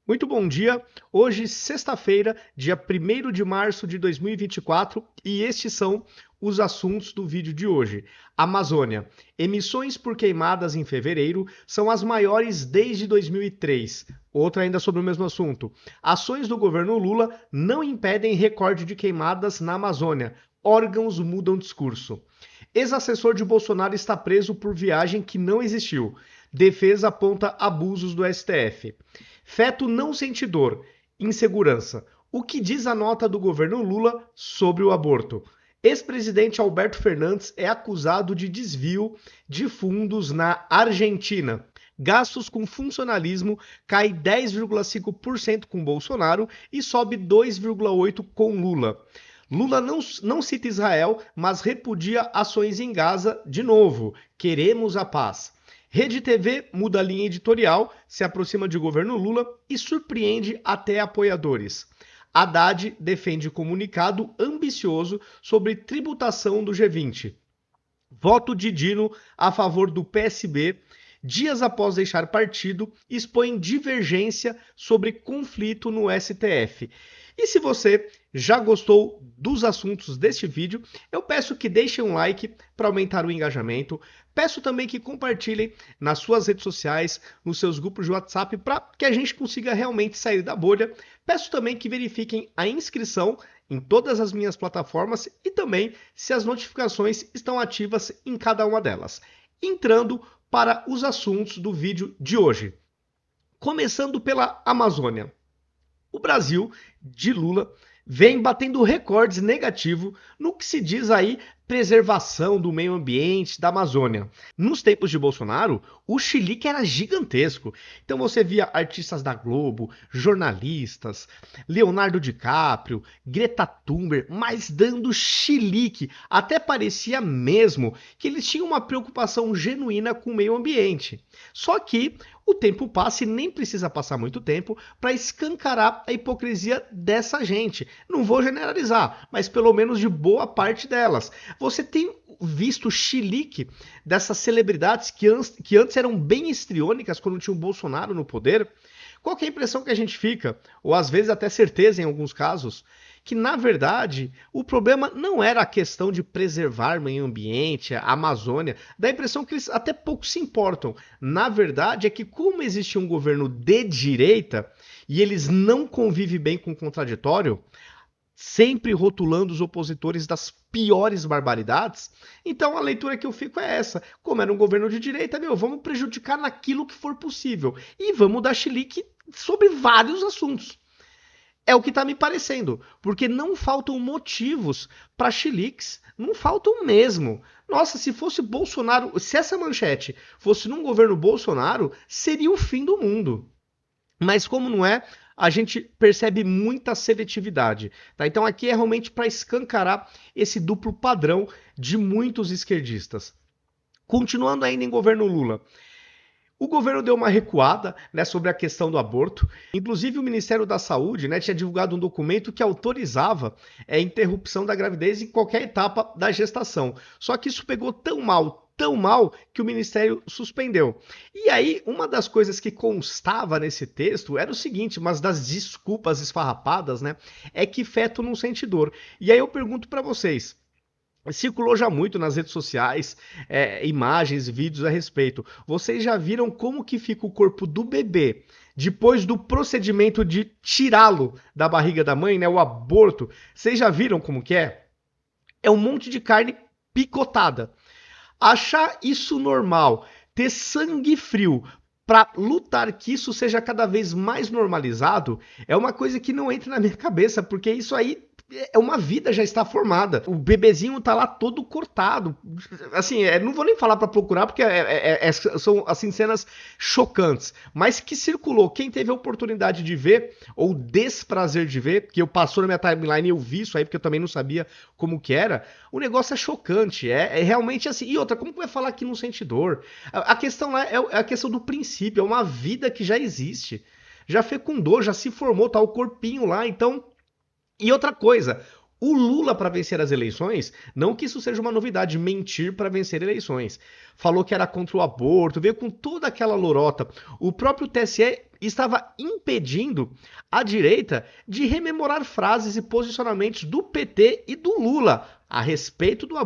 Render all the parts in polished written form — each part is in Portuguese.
Muito bom dia. Hoje, sexta-feira, dia 1º de março de 2024, e estes são os assuntos do vídeo de hoje. Amazônia. Emissões por queimadas em fevereiro são as maiores desde 2003. Outra ainda sobre o mesmo assunto. Ações do governo Lula não impedem recorde de queimadas na Amazônia. Órgãos mudam discurso. Ex-assessor de Bolsonaro está preso por viagem que não existiu. Defesa aponta abusos do STF. Feto não sente dor. Insegurança. O que diz a nota do governo Lula sobre o aborto? Ex-presidente Alberto Fernandes é acusado de desvio de fundos na Argentina. Gastos com funcionalismo cai 10,5% com Bolsonaro e sobe 2,8% com Lula. Lula não cita Israel, mas repudia ações em Gaza de novo. Queremos a paz. Rede TV muda a linha editorial, se aproxima de governo Lula e surpreende até apoiadores. Haddad defende comunicado ambicioso sobre tributação do G20. Voto de Dino a favor do PSB, dias após deixar partido, expõe divergência sobre conflito no STF. E se você já gostou dos assuntos deste vídeo, eu peço que deixem um like para aumentar o engajamento. Peço também que compartilhem nas suas redes sociais, nos seus grupos de WhatsApp, para que a gente consiga realmente sair da bolha. Peço também que verifiquem a inscrição em todas as minhas plataformas e também se as notificações estão ativas em cada uma delas. Entrando para os assuntos do vídeo de hoje. Começando pela Amazônia. O Brasil, de Lula, vem batendo recordes negativos no que se diz aí preservação do meio ambiente da Amazônia. Nos tempos de Bolsonaro, o chilique era gigantesco. Então você via artistas da Globo, jornalistas, Leonardo DiCaprio, Greta Thunberg, mas dando chilique. Até parecia mesmo que eles tinham uma preocupação genuína com o meio ambiente. Só que o tempo passa e nem precisa passar muito tempo para escancarar a hipocrisia dessa gente. Não vou generalizar, mas pelo menos de boa parte delas. Você tem visto chilique dessas celebridades que antes eram bem histriônicas quando tinha o Bolsonaro no poder? Qual que é a impressão que a gente fica? Ou às vezes até certeza em alguns casos, que na verdade o problema não era a questão de preservar o meio ambiente, a Amazônia, dá a impressão que eles até pouco se importam. Na verdade é que como existe um governo de direita e eles não convivem bem com o contraditório, sempre rotulando os opositores das piores barbaridades, então a leitura que eu fico é essa. Como era um governo de direita, vamos prejudicar naquilo que for possível. E vamos dar chilique sobre vários assuntos. É o que está me parecendo, porque não faltam motivos para chiliques, não faltam mesmo. Nossa, se fosse Bolsonaro, se essa manchete fosse num governo Bolsonaro, seria o fim do mundo. Mas como não é, a gente percebe muita seletividade. Tá? Então aqui é realmente para escancarar esse duplo padrão de muitos esquerdistas. Continuando ainda em governo Lula. O governo deu uma recuada, né, sobre a questão do aborto. Inclusive o Ministério da Saúde, né, tinha divulgado um documento que autorizava a interrupção da gravidez em qualquer etapa da gestação. Só que isso pegou tão mal que o Ministério suspendeu. E aí, uma das coisas que constava nesse texto era o seguinte, mas das desculpas esfarrapadas, né, é que feto não sente dor. E aí eu pergunto para vocês, circulou já muito nas redes sociais, imagens, vídeos a respeito. Vocês já viram como que fica o corpo do bebê depois do procedimento de tirá-lo da barriga da mãe, né, o aborto? Vocês já viram como que é? É um monte de carne picotada. Achar isso normal, ter sangue frio para lutar que isso seja cada vez mais normalizado, é uma coisa que não entra na minha cabeça, porque isso aí é uma vida já está formada. O bebezinho tá lá todo cortado. Assim, não vou nem falar para procurar, porque são assim, cenas chocantes. Mas que circulou. Quem teve a oportunidade de ver, ou desprazer de ver, que eu passou na minha timeline e eu vi isso aí, porque eu também não sabia como que era, o negócio é chocante. É realmente assim. E outra, como que vai falar que não sente dor? A questão lá é a questão do princípio. É uma vida que já existe. Já fecundou, já se formou, tá o corpinho lá, então... E outra coisa, O Lula, para vencer as eleições, não que isso seja uma novidade, mentir para vencer eleições. Falou que era contra o aborto, veio com toda aquela lorota. O próprio TSE estava impedindo a direita de rememorar frases e posicionamentos do PT e do Lula a respeito do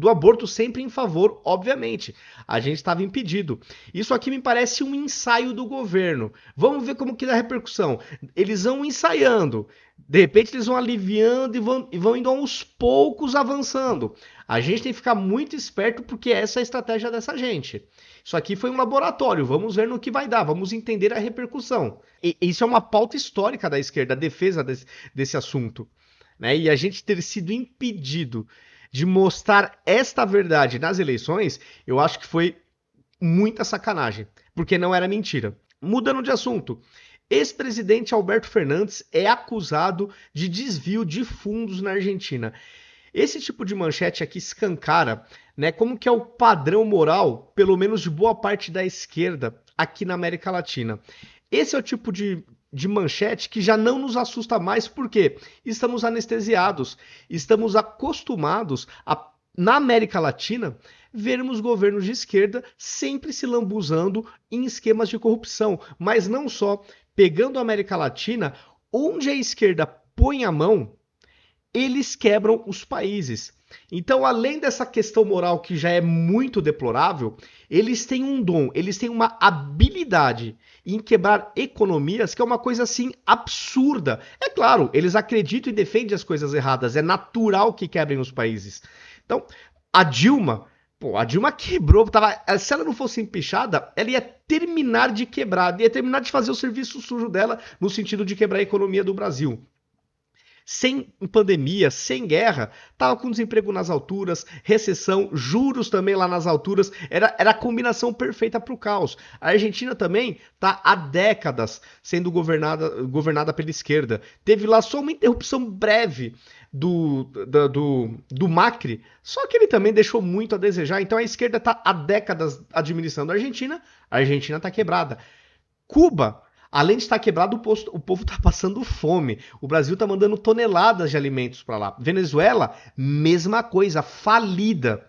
aborto sempre em favor, obviamente. A gente estava impedido. Isso aqui me parece um ensaio do governo. Vamos ver como que dá a repercussão. Eles vão ensaiando. De repente eles vão aliviando e vão indo aos poucos avançando. A gente tem que ficar muito esperto porque essa é a estratégia dessa gente. Isso aqui foi um laboratório, vamos ver no que vai dar, vamos entender a repercussão. E isso é uma pauta histórica da esquerda, a defesa desse assunto. Né? E a gente ter sido impedido de mostrar esta verdade nas eleições, eu acho que foi muita sacanagem, porque não era mentira. Mudando de assunto, ex-presidente Alberto Fernandes é acusado de desvio de fundos na Argentina. Esse tipo de manchete aqui escancara, né, como que é o padrão moral, pelo menos de boa parte da esquerda aqui na América Latina. Esse é o tipo de manchete que já não nos assusta mais, porque estamos anestesiados, estamos acostumados na América Latina, vermos governos de esquerda sempre se lambuzando em esquemas de corrupção, mas não só, pegando a América Latina, onde a esquerda põe a mão, eles quebram os países. Então, além dessa questão moral que já é muito deplorável, eles têm um dom, eles têm uma habilidade em quebrar economias que é uma coisa assim absurda. É claro, eles acreditam e defendem as coisas erradas, é natural que quebrem os países. Então, a Dilma, a Dilma quebrou, se ela não fosse empichada, ela ia terminar de quebrar, ia terminar de fazer o serviço sujo dela no sentido de quebrar a economia do Brasil. Sem pandemia, sem guerra, tava com desemprego nas alturas, recessão, juros também lá nas alturas, era a combinação perfeita para o caos. A Argentina também tá há décadas sendo governada pela esquerda. Teve lá só uma interrupção breve do Macri, só que ele também deixou muito a desejar, então a esquerda tá há décadas administrando a Argentina está quebrada. Cuba, além de estar quebrado, o povo está passando fome. O Brasil está mandando toneladas de alimentos para lá. Venezuela, mesma coisa, falida.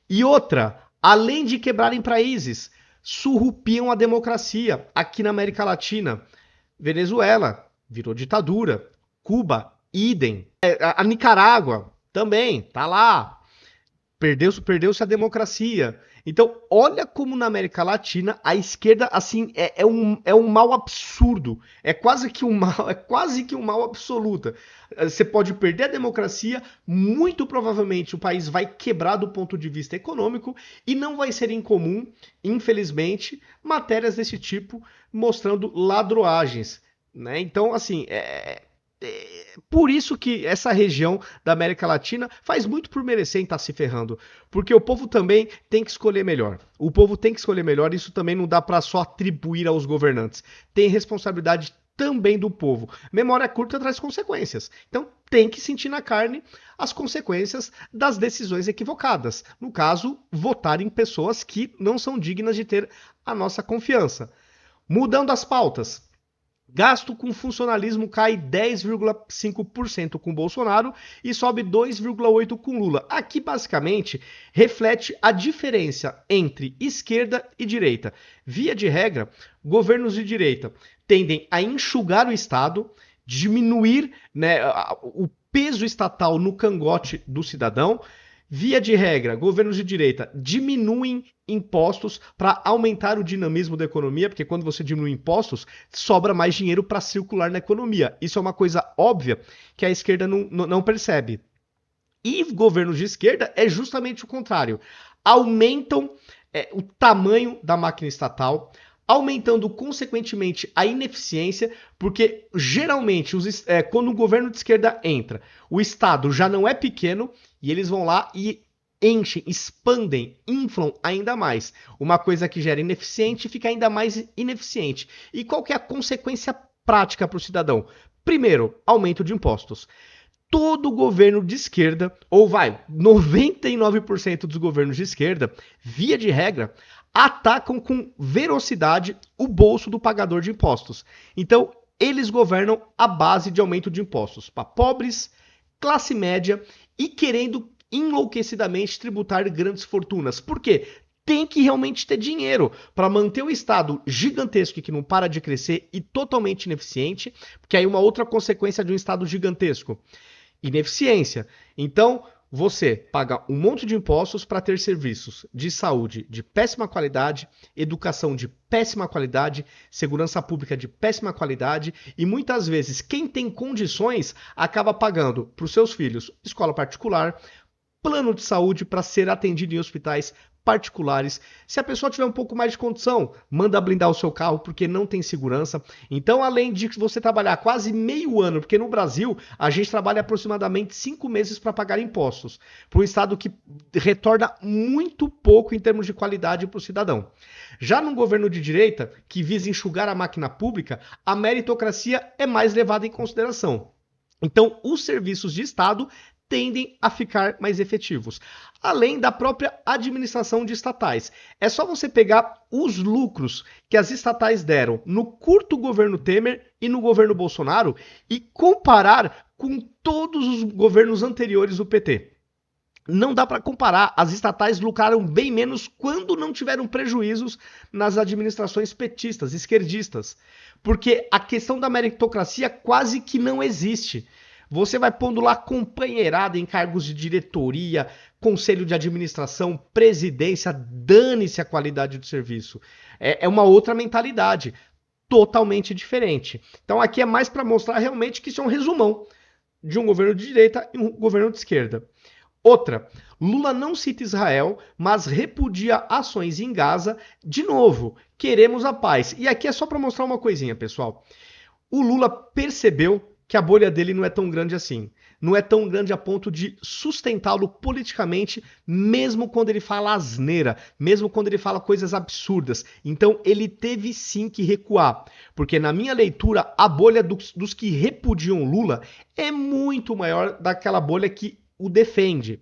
E outra, além de quebrarem países, surrupiam a democracia aqui na América Latina. Venezuela virou ditadura. Cuba, idem. A Nicarágua também, tá lá. Perdeu-se a democracia. Então, olha como na América Latina a esquerda assim é um mal absurdo. É quase que um mal absoluto. Você pode perder a democracia, muito provavelmente o país vai quebrar do ponto de vista econômico e não vai ser incomum, infelizmente, matérias desse tipo mostrando ladroagens. Né? Então, assim, por isso que essa região da América Latina faz muito por merecer em estar se ferrando, porque o povo também tem que escolher melhor. O povo tem que escolher melhor, isso também não dá para só atribuir aos governantes. Tem responsabilidade também do povo. Memória curta traz consequências. Então tem que sentir na carne as consequências das decisões equivocadas. No caso, votar em pessoas que não são dignas de ter a nossa confiança. Mudando as pautas. Gasto com funcionalismo cai 10,5% com Bolsonaro e sobe 2,8% com Lula. Aqui, basicamente, reflete a diferença entre esquerda e direita. Via de regra, governos de direita tendem a enxugar o Estado, diminuir, né, o peso estatal no cangote do cidadão. Via de regra, governos de direita diminuem impostos para aumentar o dinamismo da economia, porque quando você diminui impostos, sobra mais dinheiro para circular na economia. Isso é uma coisa óbvia que a esquerda não percebe. E governos de esquerda é justamente o contrário. Aumentam o tamanho da máquina estatal, aumentando consequentemente a ineficiência, porque geralmente quando um governo de esquerda entra, o Estado já não é pequeno e eles vão lá e enchem, expandem, inflam ainda mais. Uma coisa que gera ineficiente fica ainda mais ineficiente. E qual que é a consequência prática para o cidadão? Primeiro, aumento de impostos. Todo governo de esquerda, ou 99% dos governos de esquerda, via de regra, atacam com velocidade o bolso do pagador de impostos. Então, eles governam à base de aumento de impostos para pobres, classe média e querendo enlouquecidamente tributar grandes fortunas. Por quê? Tem que realmente ter dinheiro para manter o Estado gigantesco que não para de crescer e totalmente ineficiente, porque aí uma outra consequência de um Estado gigantesco, ineficiência. Então, você paga um monte de impostos para ter serviços de saúde de péssima qualidade, educação de péssima qualidade, segurança pública de péssima qualidade e muitas vezes quem tem condições acaba pagando para os seus filhos escola particular, plano de saúde para ser atendido em hospitais particulares. Se a pessoa tiver um pouco mais de condição, manda blindar o seu carro porque não tem segurança. Então, além de você trabalhar quase meio ano, porque no Brasil a gente trabalha aproximadamente 5 meses para pagar impostos, para um estado que retorna muito pouco em termos de qualidade para o cidadão. Já num governo de direita, que visa enxugar a máquina pública, a meritocracia é mais levada em consideração. Então, os serviços de Estado tendem a ficar mais efetivos, além da própria administração de estatais. É só você pegar os lucros que as estatais deram no curto governo Temer e no governo Bolsonaro e comparar com todos os governos anteriores do PT. Não dá para comparar, as estatais lucraram bem menos quando não tiveram prejuízos nas administrações petistas, esquerdistas, porque a questão da meritocracia quase que não existe. Você vai pondo lá companheirada em cargos de diretoria, conselho de administração, presidência, dane-se a qualidade do serviço. É uma outra mentalidade, totalmente diferente. Então aqui é mais para mostrar realmente que isso é um resumão de um governo de direita e um governo de esquerda. Outra, Lula não cita Israel, mas repudia ações em Gaza. De novo, queremos a paz. E aqui é só para mostrar uma coisinha, pessoal. O Lula percebeu que a bolha dele não é tão grande assim. Não é tão grande a ponto de sustentá-lo politicamente, mesmo quando ele fala asneira, mesmo quando ele fala coisas absurdas. Então ele teve sim que recuar. Porque na minha leitura, a bolha dos que repudiam Lula é muito maior daquela bolha que o defende.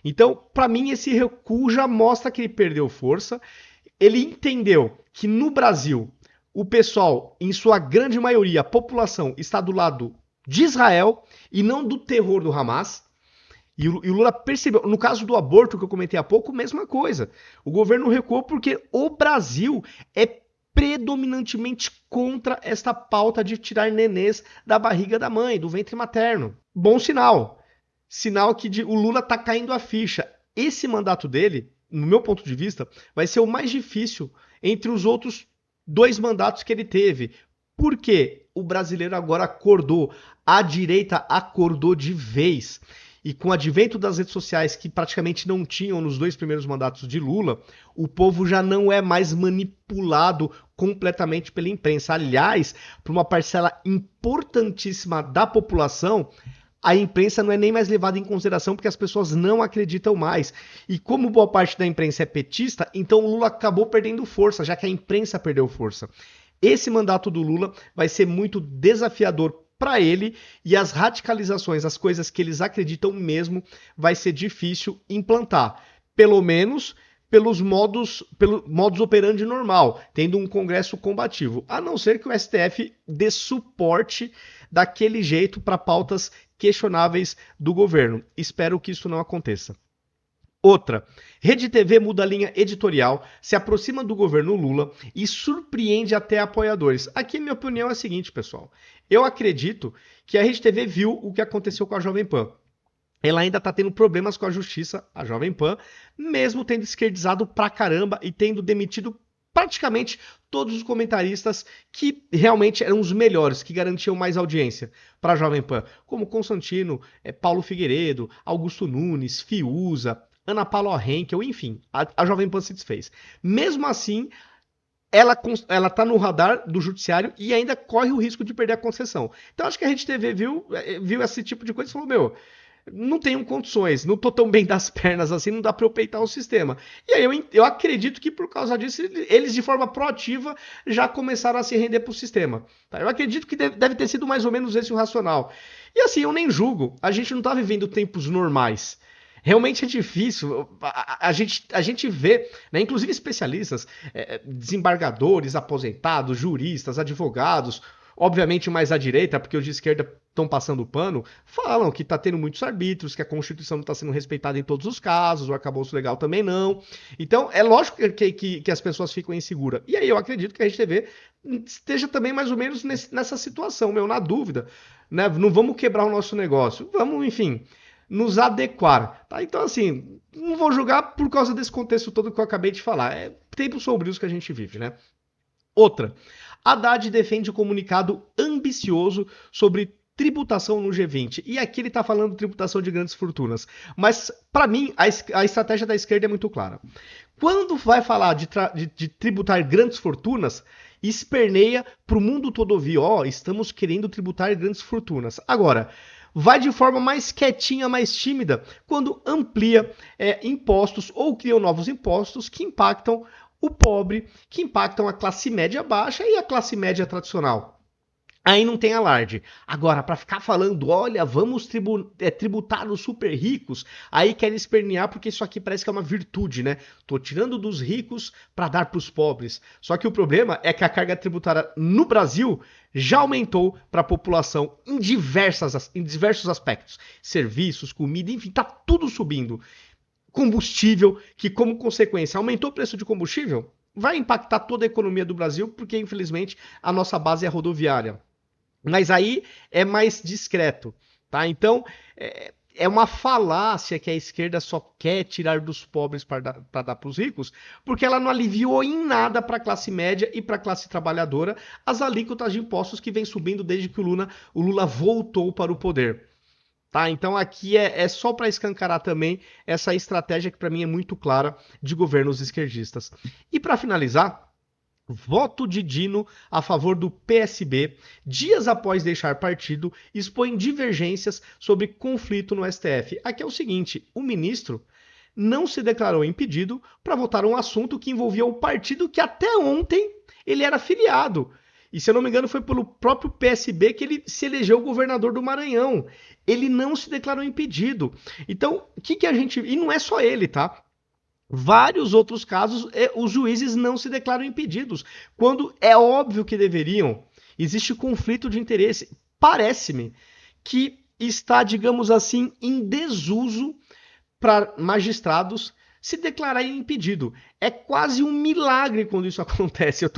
Então, para mim, esse recuo já mostra que ele perdeu força. Ele entendeu que no Brasil, o pessoal, em sua grande maioria, a população, está do lado de Israel e não do terror do Hamas. E o Lula percebeu, no caso do aborto que eu comentei há pouco, mesma coisa. O governo recuou porque o Brasil é predominantemente contra esta pauta de tirar nenês da barriga da mãe, do ventre materno. Bom sinal. Sinal que o Lula está caindo a ficha. Esse mandato dele, no meu ponto de vista, vai ser o mais difícil entre os outros 2 mandatos que ele teve. Por quê? O brasileiro agora acordou, a direita acordou de vez. E com o advento das redes sociais, que praticamente não tinham nos 2 primeiros mandatos de Lula, o povo já não é mais manipulado completamente pela imprensa. Aliás, para uma parcela importantíssima da população, a imprensa não é nem mais levada em consideração porque as pessoas não acreditam mais. E como boa parte da imprensa é petista, então o Lula acabou perdendo força, já que a imprensa perdeu força. Esse mandato do Lula vai ser muito desafiador para ele e as radicalizações, as coisas que eles acreditam mesmo, vai ser difícil implantar. Pelo menos pelo modus operandi normal, tendo um Congresso combativo. A não ser que o STF dê suporte daquele jeito para pautas questionáveis do governo. Espero que isso não aconteça. Outra, Rede TV muda a linha editorial, se aproxima do governo Lula e surpreende até apoiadores. Aqui a minha opinião é a seguinte, pessoal. Eu acredito que a Rede TV viu o que aconteceu com a Jovem Pan. Ela ainda está tendo problemas com a justiça, a Jovem Pan, mesmo tendo esquerdizado pra caramba e tendo demitido praticamente todos os comentaristas que realmente eram os melhores, que garantiam mais audiência para a Jovem Pan, como Constantino, Paulo Figueiredo, Augusto Nunes, Fiuza, Ana Paula Henkel, enfim, a Jovem Pan se desfez. Mesmo assim, ela está no radar do judiciário e ainda corre o risco de perder a concessão. Então acho que a Rede TV viu esse tipo de coisa e falou, meu, não tenho condições, não tô tão bem das pernas assim, não dá para eu peitar o sistema. E aí eu acredito que por causa disso, eles de forma proativa já começaram a se render pro sistema. Tá? Eu acredito que deve ter sido mais ou menos esse o racional. E assim, eu nem julgo, a gente não tá vivendo tempos normais. Realmente é difícil, a gente vê, né, inclusive especialistas, desembargadores, aposentados, juristas, advogados, obviamente mais à direita, porque os de esquerda estão passando o pano, falam que está tendo muitos arbítrios, que a Constituição não está sendo respeitada em todos os casos, o arcabouço legal também não. Então, é lógico que as pessoas ficam inseguras. E aí eu acredito que a RTV esteja também mais ou menos nessa situação, meu, na dúvida. Né? Não vamos quebrar o nosso negócio, vamos, enfim, nos adequar. Tá? Então, assim, não vou julgar por causa desse contexto todo que eu acabei de falar. É tempos sombrios que a gente vive, né? Outra, Haddad defende o comunicado ambicioso sobre tributação no G20. E aqui ele está falando de tributação de grandes fortunas. Mas, para mim, a estratégia da esquerda é muito clara. Quando vai falar de tributar grandes fortunas, esperneia para o mundo todo ouvir, ó, estamos querendo tributar grandes fortunas. Agora, vai de forma mais quietinha, mais tímida, quando amplia impostos ou cria novos impostos que impactam o pobre, que impactam a classe média baixa e a classe média tradicional. Aí não tem alarde. Agora, para ficar falando, olha, vamos tributar os super ricos, aí querem espernear porque isso aqui parece que é uma virtude, né? Tô tirando dos ricos para dar para os pobres. Só que o problema é que a carga tributária no Brasil já aumentou para a população em diversos aspectos. Serviços, comida, enfim, tá tudo subindo. Combustível, que como consequência aumentou o preço de combustível, vai impactar toda a economia do Brasil, porque infelizmente a nossa base é rodoviária. Mas aí é mais discreto, tá? Então, é uma falácia que a esquerda só quer tirar dos pobres para dar para os ricos, porque ela não aliviou em nada para a classe média e para a classe trabalhadora as alíquotas de impostos que vem subindo desde que o Lula voltou para o poder. Tá? Então aqui é só para escancarar também essa estratégia que para mim é muito clara de governos esquerdistas. E para finalizar, voto de Dino a favor do PSB, dias após deixar partido, expõe divergências sobre conflito no STF. Aqui é o seguinte, o ministro não se declarou impedido para votar um assunto que envolvia o partido que até ontem ele era filiado. E se eu não me engano foi pelo próprio PSB que ele se elegeu governador do Maranhão. Ele não se declarou impedido. Então, o que a gente... E não é só ele, tá? Vários outros casos, os juízes não se declaram impedidos, quando é óbvio que deveriam. Existe conflito de interesse. Parece-me que está, digamos assim, em desuso para magistrados se declararem impedido. É quase um milagre quando isso acontece. Eu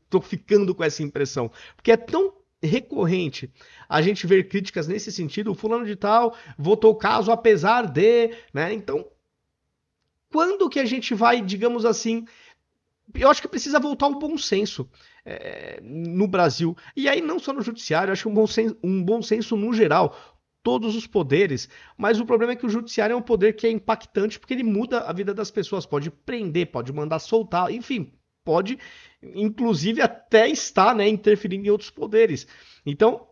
tô ficando com essa impressão. Porque é tão recorrente a gente ver críticas nesse sentido. O fulano de tal votou o caso apesar de... né? Então, quando que a gente vai, digamos assim, eu acho que precisa voltar o bom senso no Brasil. E aí não só no judiciário, eu acho um bom senso no geral. Todos os poderes, mas o problema é que o judiciário é um poder que é impactante porque ele muda a vida das pessoas, pode prender, pode mandar soltar, enfim, pode inclusive até estar, né, interferindo em outros poderes. Então,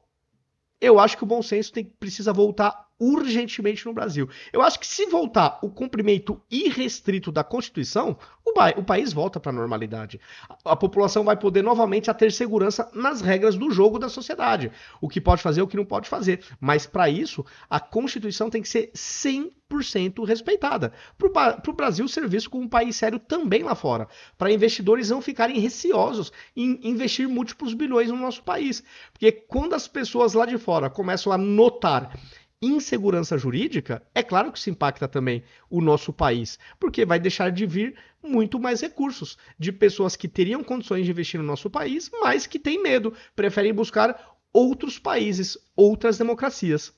eu acho que o bom senso precisa voltar urgentemente no Brasil. Eu acho que se voltar o cumprimento irrestrito da Constituição, o país volta para a normalidade. A população vai poder novamente ter segurança nas regras do jogo da sociedade. O que pode fazer, o que não pode fazer. Mas para isso, a Constituição tem que ser 100% respeitada. Para o Brasil ser visto como um país sério também lá fora. Para investidores não ficarem receosos em investir múltiplos bilhões no nosso país. Porque quando as pessoas lá de fora começam a notar insegurança jurídica, é claro que isso impacta também o nosso país, porque vai deixar de vir muito mais recursos de pessoas que teriam condições de investir no nosso país, mas que têm medo, preferem buscar outros países, outras democracias.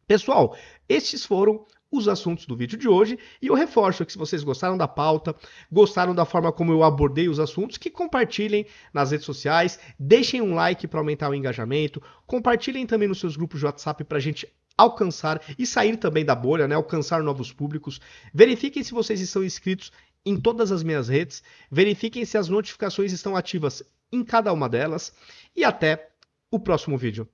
Pessoal, estes foram os assuntos do vídeo de hoje e eu reforço que se vocês gostaram da pauta, gostaram da forma como eu abordei os assuntos, que compartilhem nas redes sociais, deixem um like para aumentar o engajamento, compartilhem também nos seus grupos de WhatsApp para a gente alcançar e sair também da bolha, né? Alcançar novos públicos. Verifiquem se vocês estão inscritos em todas as minhas redes, verifiquem se as notificações estão ativas em cada uma delas e até o próximo vídeo.